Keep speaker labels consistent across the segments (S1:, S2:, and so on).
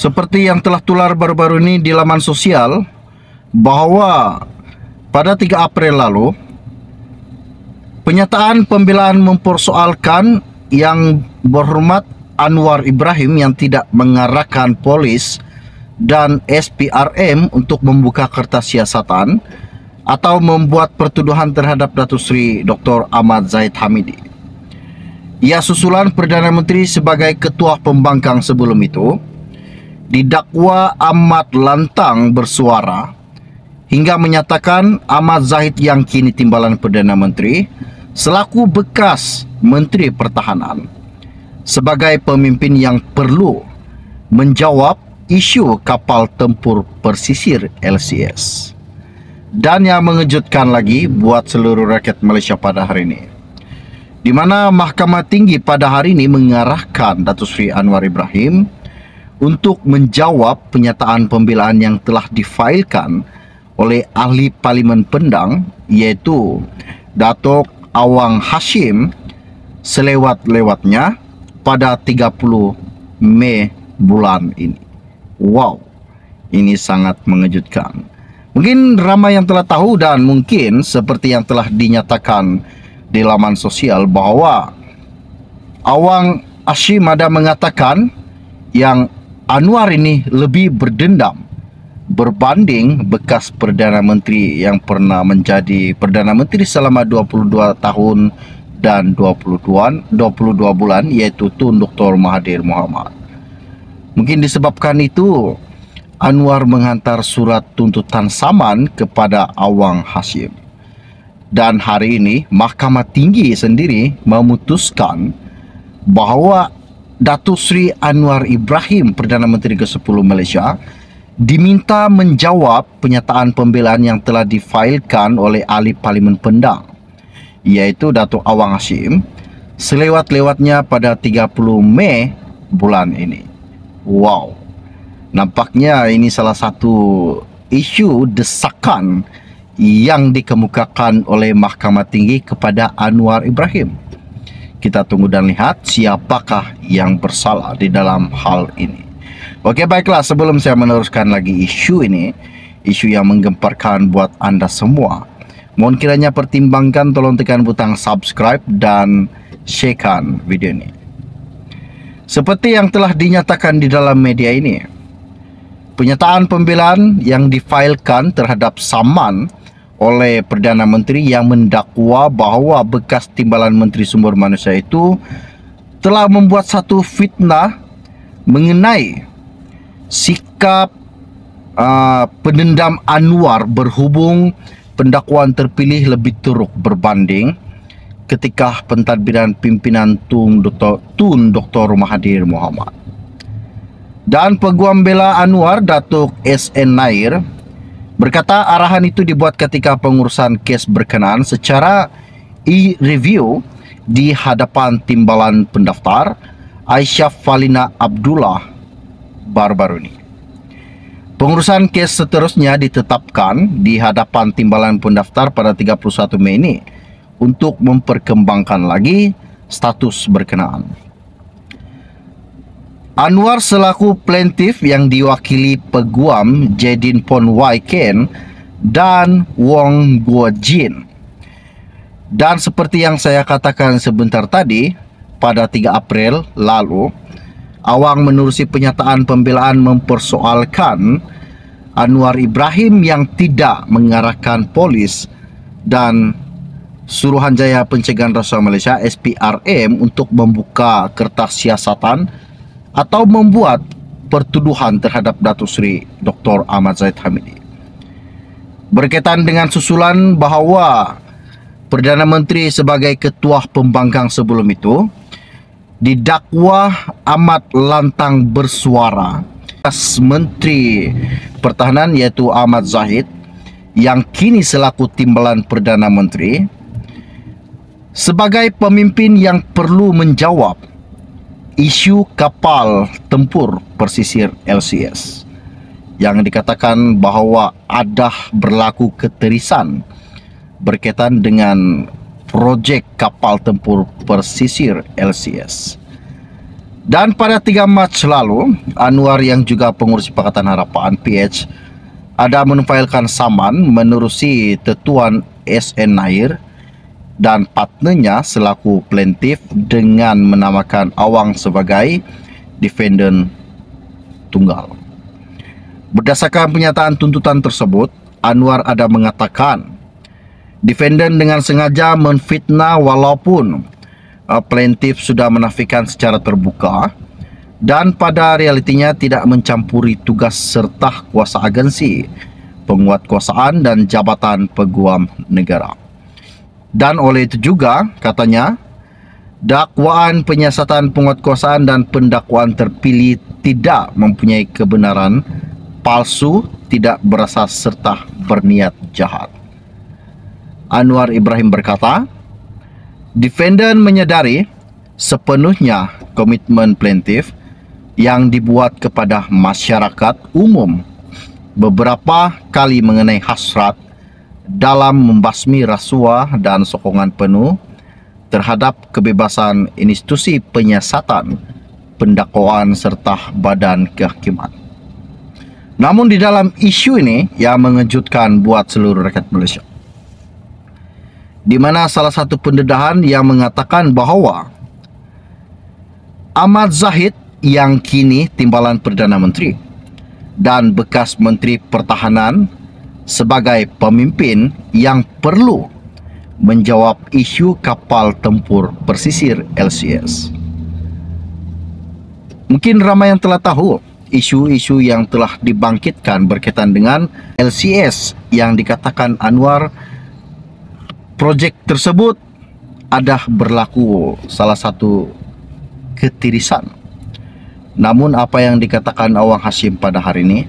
S1: Seperti yang telah tular baru-baru ini di laman sosial, bahwa pada 3 April lalu, penyataan pembelaan mempersoalkan yang berhormat Anwar Ibrahim yang tidak mengarahkan polis dan SPRM untuk membuka kertas siasatan atau membuat pertuduhan terhadap Datuk Seri Dr. Ahmad Zahid Hamidi. Ia susulan Perdana Menteri sebagai ketua pembangkang sebelum itu didakwa amat lantang bersuara hingga menyatakan Ahmad Zahid yang kini timbalan Perdana Menteri selaku bekas Menteri Pertahanan sebagai pemimpin yang perlu menjawab isu kapal tempur persisir LCS. Dan yang mengejutkan lagi buat seluruh rakyat Malaysia pada hari ini, di mana Mahkamah Tinggi pada hari ini mengarahkan Datuk Seri Anwar Ibrahim untuk menjawab penyataan pembelaan yang telah difailkan oleh ahli Parlimen Pendang, iaitu Datuk Awang Hashim selewat-lewatnya pada 30 Mei bulan ini. Wow, ini sangat mengejutkan. Mungkin ramai yang telah tahu dan mungkin seperti yang telah dinyatakan di laman sosial bahwa Awang Hashim ada mengatakan yang Anwar ini lebih berdendam berbanding bekas Perdana Menteri yang pernah menjadi Perdana Menteri selama 22 tahun dan 22 bulan, yaitu Tun Dr. Mahathir Mohamad. Mungkin disebabkan itu Anwar menghantar surat tuntutan saman kepada Awang Hashim. Dan hari ini Mahkamah Tinggi sendiri memutuskan bahawa Datuk Seri Anwar Ibrahim, Perdana Menteri ke-10 Malaysia, diminta menjawab penyataan pembelaan yang telah difailkan oleh ahli Parlimen Pendang, iaitu Datuk Awang Hashim selewat-lewatnya pada 30 Mei bulan ini. Wow, nampaknya ini salah satu isu desakan yang dikemukakan oleh Mahkamah Tinggi kepada Anwar Ibrahim. Kita tunggu dan lihat siapakah yang bersalah di dalam hal ini. Okey, baiklah, sebelum saya meneruskan lagi isu ini, isu yang menggemparkan buat anda semua, mohon kiranya pertimbangkan, tolong tekan butang subscribe dan sharekan video ini. Seperti yang telah dinyatakan di dalam media ini, penyataan pembelaan yang difailkan terhadap saman oleh Perdana Menteri yang mendakwa bahawa bekas timbalan Menteri Sumber Manusia itu telah membuat satu fitnah mengenai sikap pendendam Anwar berhubung pendakwaan terpilih lebih teruk berbanding ketika pentadbiran pimpinan Tun Dr. Mahathir Mohamad. Dan Peguam Bela Anwar, Datuk S.N. Nair, berkata arahan itu dibuat ketika pengurusan kes berkenaan secara e-review di hadapan timbalan pendaftar Aisyah Falina Abdullah baru-baru ini. Pengurusan kes seterusnya ditetapkan di hadapan timbalan pendaftar pada 31 Mei ini untuk memperkembangkan lagi status berkenaan. Anwar selaku plaintiff yang diwakili Peguam Jedin Pon Wai Ken dan Wong Guo Jin. Dan seperti yang saya katakan sebentar tadi, pada 3 April lalu, Awang menerusi penyataan pembelaan mempersoalkan Anwar Ibrahim yang tidak mengarahkan polis dan Suruhanjaya Pencegahan Rasuah Malaysia SPRM untuk membuka kertas siasatan atau membuat pertuduhan terhadap Datuk Seri Dr. Ahmad Zahid Hamidi. Berkaitan dengan susulan bahawa Perdana Menteri sebagai ketua pembangkang sebelum itu didakwa amat lantang bersuara bekas Menteri Pertahanan, iaitu Ahmad Zahid yang kini selaku timbalan Perdana Menteri sebagai pemimpin yang perlu menjawab isu kapal tempur persisir LCS yang dikatakan bahawa ada berlaku keterisan berkaitan dengan projek kapal tempur persisir LCS. Dan pada 3 Mac lalu, Anwar yang juga pengurus Pakatan Harapan PH ada menufailkan saman menerusi Tetuan SN Nair dan partnernya selaku plaintiff dengan menamakan Awang sebagai defendant tunggal. Berdasarkan pernyataan tuntutan tersebut, Anwar ada mengatakan defendant dengan sengaja menfitnah walaupun plaintiff sudah menafikan secara terbuka dan pada realitinya tidak mencampuri tugas serta kuasa agensi, penguatkuasaan dan jabatan peguam negara. Dan oleh itu juga, katanya, dakwaan penyiasatan penguatkuasaan dan pendakwaan terpilih tidak mempunyai kebenaran, palsu, tidak berasas serta berniat jahat. Anwar Ibrahim berkata, defendant menyadari sepenuhnya komitmen plaintiff yang dibuat kepada masyarakat umum beberapa kali mengenai hasrat dalam membasmi rasuah dan sokongan penuh terhadap kebebasan institusi penyiasatan, pendakwaan serta badan kehakiman. Namun di dalam isu ini yang mengejutkan buat seluruh rakyat Malaysia, di mana salah satu pendedahan yang mengatakan bahawa Ahmad Zahid yang kini Timbalan Perdana Menteri dan bekas Menteri Pertahanan sebagai pemimpin yang perlu menjawab isu kapal tempur pesisir LCS. Mungkin ramai yang telah tahu isu-isu yang telah dibangkitkan berkaitan dengan LCS yang dikatakan Anwar projek tersebut ada berlaku salah satu ketirisan. Namun apa yang dikatakan Awang Hashim pada hari ini,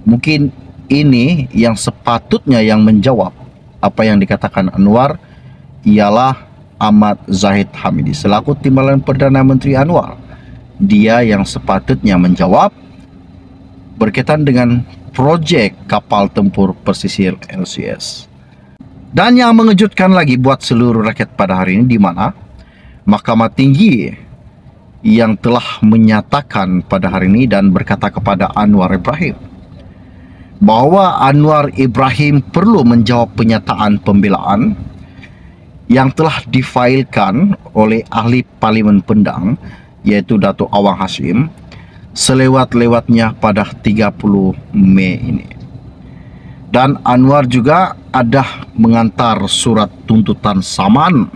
S1: mungkin ini yang sepatutnya yang menjawab apa yang dikatakan Anwar ialah Ahmad Zahid Hamidi selaku Timbalan Perdana Menteri Anwar. Dia yang sepatutnya menjawab berkaitan dengan projek kapal tempur pesisir LCS. Dan yang mengejutkan lagi buat seluruh rakyat pada hari ini, di mana Mahkamah Tinggi yang telah menyatakan pada hari ini dan berkata kepada Anwar Ibrahim bahawa Anwar Ibrahim perlu menjawab pernyataan pembelaan yang telah difailkan oleh ahli Parlimen Pendang iaitu Datuk Awang Hashim selewat-lewatnya pada 30 Mei ini. Dan Anwar juga ada mengantar surat tuntutan saman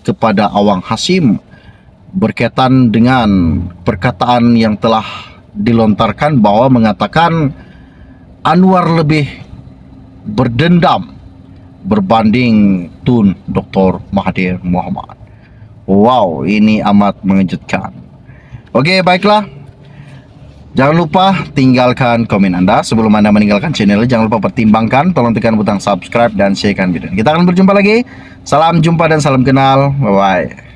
S1: kepada Awang Hashim berkaitan dengan perkataan yang telah dilontarkan bahwa mengatakan Anwar lebih berdendam berbanding Tun Dr. Mahathir Mohamad. Wow, ini amat mengejutkan. Okey, baiklah. Jangan lupa tinggalkan komen anda. Sebelum anda meninggalkan channel, jangan lupa pertimbangkan, tolong tekan butang subscribe dan sharekan video. Kita akan berjumpa lagi. Salam jumpa dan salam kenal. Bye-bye.